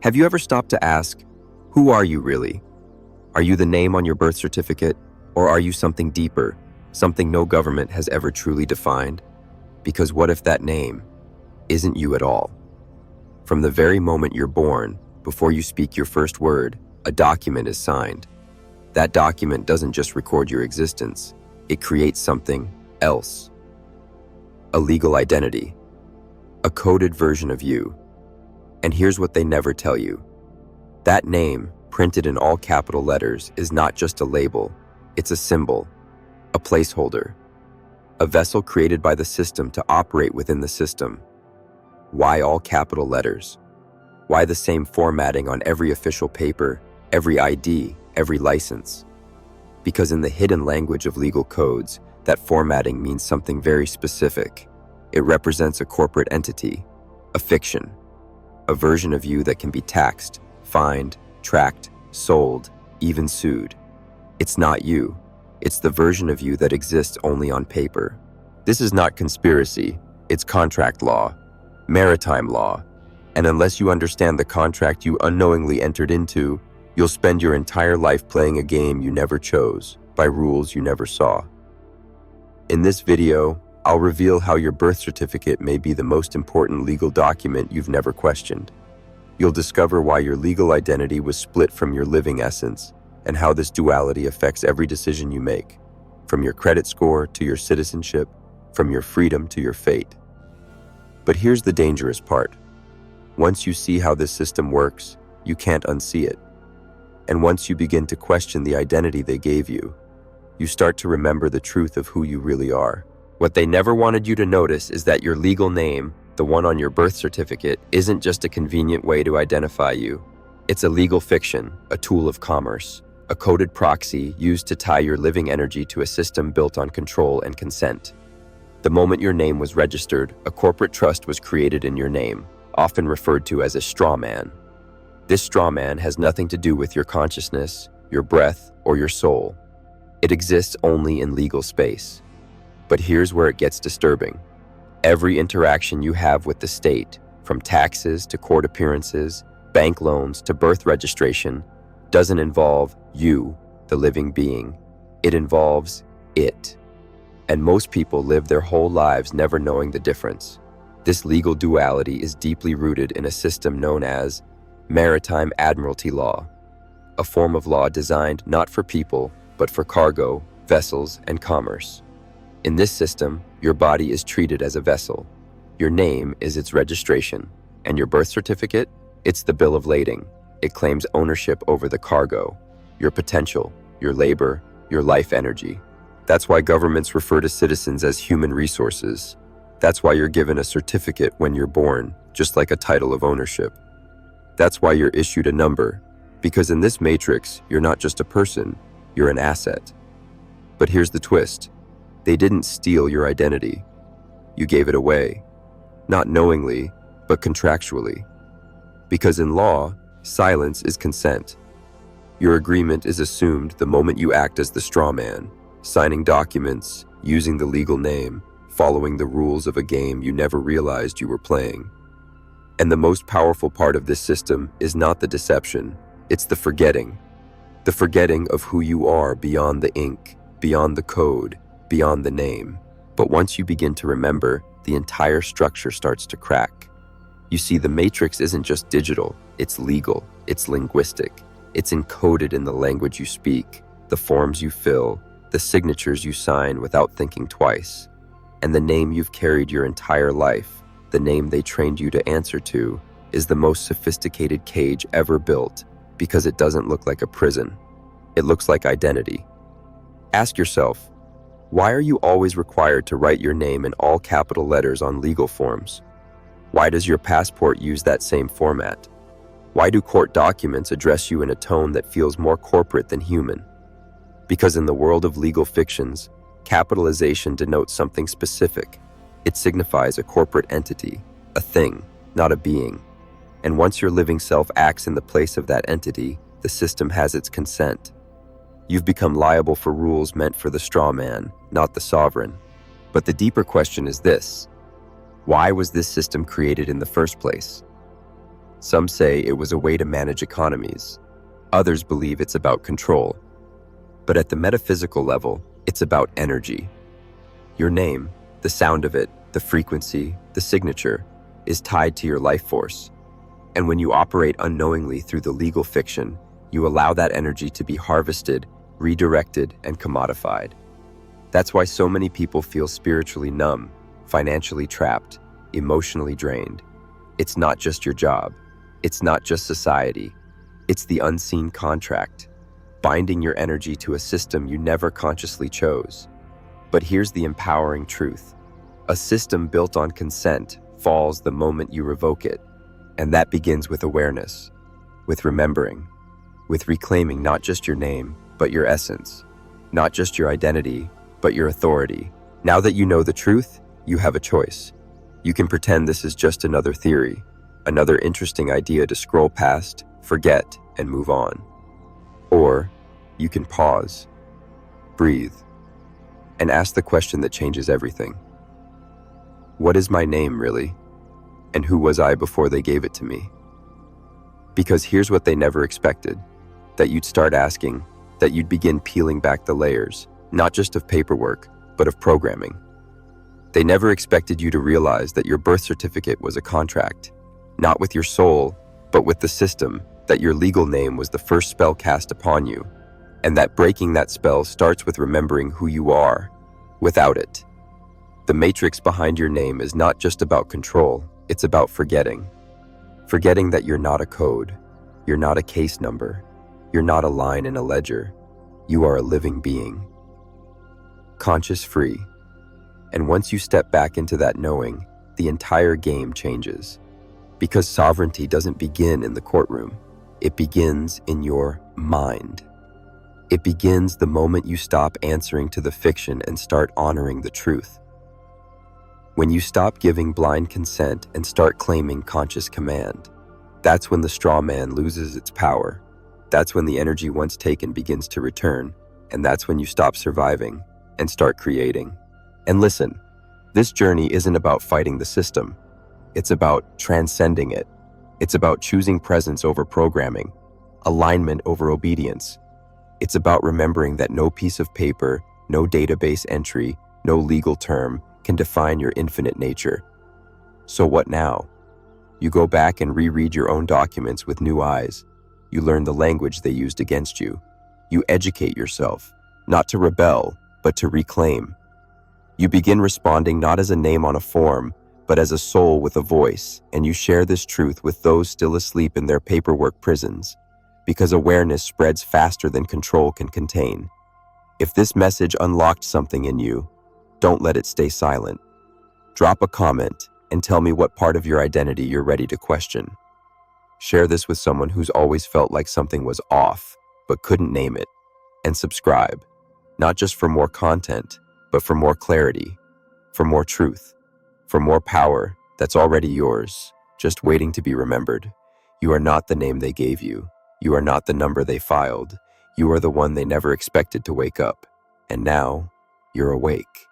Have you ever stopped to ask, who are you really? Are you the name on your birth certificate, or are you something deeper, something no government has ever truly defined? Because what if that name isn't you at all? From the very moment you're born, before you speak your first word, a document is signed. That document doesn't just record your existence, it creates something else. A legal identity, a coded version of you. And here's what they never tell you. That name, printed in all capital letters, is not just a label, it's a symbol, a placeholder, a vessel created by the system to operate within the system. Why all capital letters? Why the same formatting on every official paper, every ID, every license? Because in the hidden language of legal codes, that formatting means something very specific. It represents a corporate entity, a fiction, a version of you that can be taxed, fined, tracked, sold, even sued. It's not you. It's the version of you that exists only on paper. This is not conspiracy. It's contract law, maritime law. And unless you understand the contract you unknowingly entered into, you'll spend your entire life playing a game you never chose, by rules you never saw. In this video, I'll reveal how your birth certificate may be the most important legal document you've never questioned. You'll discover why your legal identity was split from your living essence, and how this duality affects every decision you make, from your credit score to your citizenship, from your freedom to your fate. But here's the dangerous part. Once you see how this system works, you can't unsee it. And once you begin to question the identity they gave you, you start to remember the truth of who you really are. What they never wanted you to notice is that your legal name, the one on your birth certificate, isn't just a convenient way to identify you. It's a legal fiction, a tool of commerce, a coded proxy used to tie your living energy to a system built on control and consent. The moment your name was registered, a corporate trust was created in your name, often referred to as a strawman. This strawman has nothing to do with your consciousness, your breath, or your soul. It exists only in legal space. But here's where it gets disturbing. Every interaction you have with the state, from taxes to court appearances, bank loans to birth registration, doesn't involve you, the living being. It involves it. And most people live their whole lives never knowing the difference. This legal duality is deeply rooted in a system known as maritime admiralty law, a form of law designed not for people, but for cargo, vessels, and commerce. In this system, your body is treated as a vessel. Your name is its registration, and your birth certificate, it's the bill of lading. It claims ownership over the cargo, your potential, your labor, your life energy. That's why governments refer to citizens as human resources. That's why you're given a certificate when you're born, just like a title of ownership. That's why you're issued a number, because in this matrix, you're not just a person, you're an asset. But here's the twist. They didn't steal your identity. You gave it away, not knowingly, but contractually. Because in law, silence is consent. Your agreement is assumed the moment you act as the straw man, signing documents, using the legal name, following the rules of a game you never realized you were playing. And the most powerful part of this system is not the deception, it's the forgetting. The forgetting of who you are beyond the ink, beyond the code, beyond the name. But once you begin to remember, the entire structure starts to crack. You see, the matrix isn't just digital, it's legal, it's linguistic. It's encoded in the language you speak, the forms you fill, the signatures you sign without thinking twice. And the name you've carried your entire life, the name they trained you to answer to, is the most sophisticated cage ever built because it doesn't look like a prison. It looks like identity. Ask yourself, why are you always required to write your name in all capital letters on legal forms? Why does your passport use that same format? Why do court documents address you in a tone that feels more corporate than human? Because in the world of legal fictions, capitalization denotes something specific. It signifies a corporate entity, a thing, not a being. And once your living self acts in the place of that entity, the system has its consent. You've become liable for rules meant for the straw man, not the sovereign. But the deeper question is this: why was this system created in the first place? Some say it was a way to manage economies. Others believe it's about control. But at the metaphysical level, it's about energy. Your name, the sound of it, the frequency, the signature, is tied to your life force. And when you operate unknowingly through the legal fiction, you allow that energy to be harvested, redirected, and commodified. That's why so many people feel spiritually numb, financially trapped, emotionally drained. It's not just your job. It's not just society. It's the unseen contract, binding your energy to a system you never consciously chose. But here's the empowering truth. A system built on consent falls the moment you revoke it. And that begins with awareness, with remembering, with reclaiming not just your name, but your essence, not just your identity, but your authority. Now that you know the truth, you have a choice. You can pretend this is just another theory, another interesting idea to scroll past, forget, and move on. Or you can pause, breathe, and ask the question that changes everything. What is my name, really? And who was I before they gave it to me? Because here's what they never expected, that you'd start asking, that you'd begin peeling back the layers, not just of paperwork, but of programming. They never expected you to realize that your birth certificate was a contract, not with your soul, but with the system, that your legal name was the first spell cast upon you, and that breaking that spell starts with remembering who you are, without it. The matrix behind your name is not just about control, it's about forgetting. Forgetting that you're not a code, you're not a case number, you're not a line in a ledger, you are a living being. Conscious free. And once you step back into that knowing, the entire game changes. Because sovereignty doesn't begin in the courtroom, it begins in your mind. It begins the moment you stop answering to the fiction and start honoring the truth. When you stop giving blind consent and start claiming conscious command, that's when the straw man loses its power. That's when the energy once taken begins to return, and that's when you stop surviving and start creating. And listen, this journey isn't about fighting the system. It's about transcending it. It's about choosing presence over programming, alignment over obedience. It's about remembering that no piece of paper, no database entry, no legal term can define your infinite nature. So what now? You go back and reread your own documents with new eyes. You learn the language they used against you. You educate yourself, not to rebel, but to reclaim. You begin responding not as a name on a form, but as a soul with a voice, and you share this truth with those still asleep in their paperwork prisons, because awareness spreads faster than control can contain. If this message unlocked something in you, don't let it stay silent. Drop a comment and tell me what part of your identity you're ready to question. Share this with someone who's always felt like something was off, but couldn't name it. And subscribe, not just for more content, but for more clarity, for more truth, for more power that's already yours, just waiting to be remembered. You are not the name they gave you. You are not the number they filed. You are the one they never expected to wake up. And now, you're awake.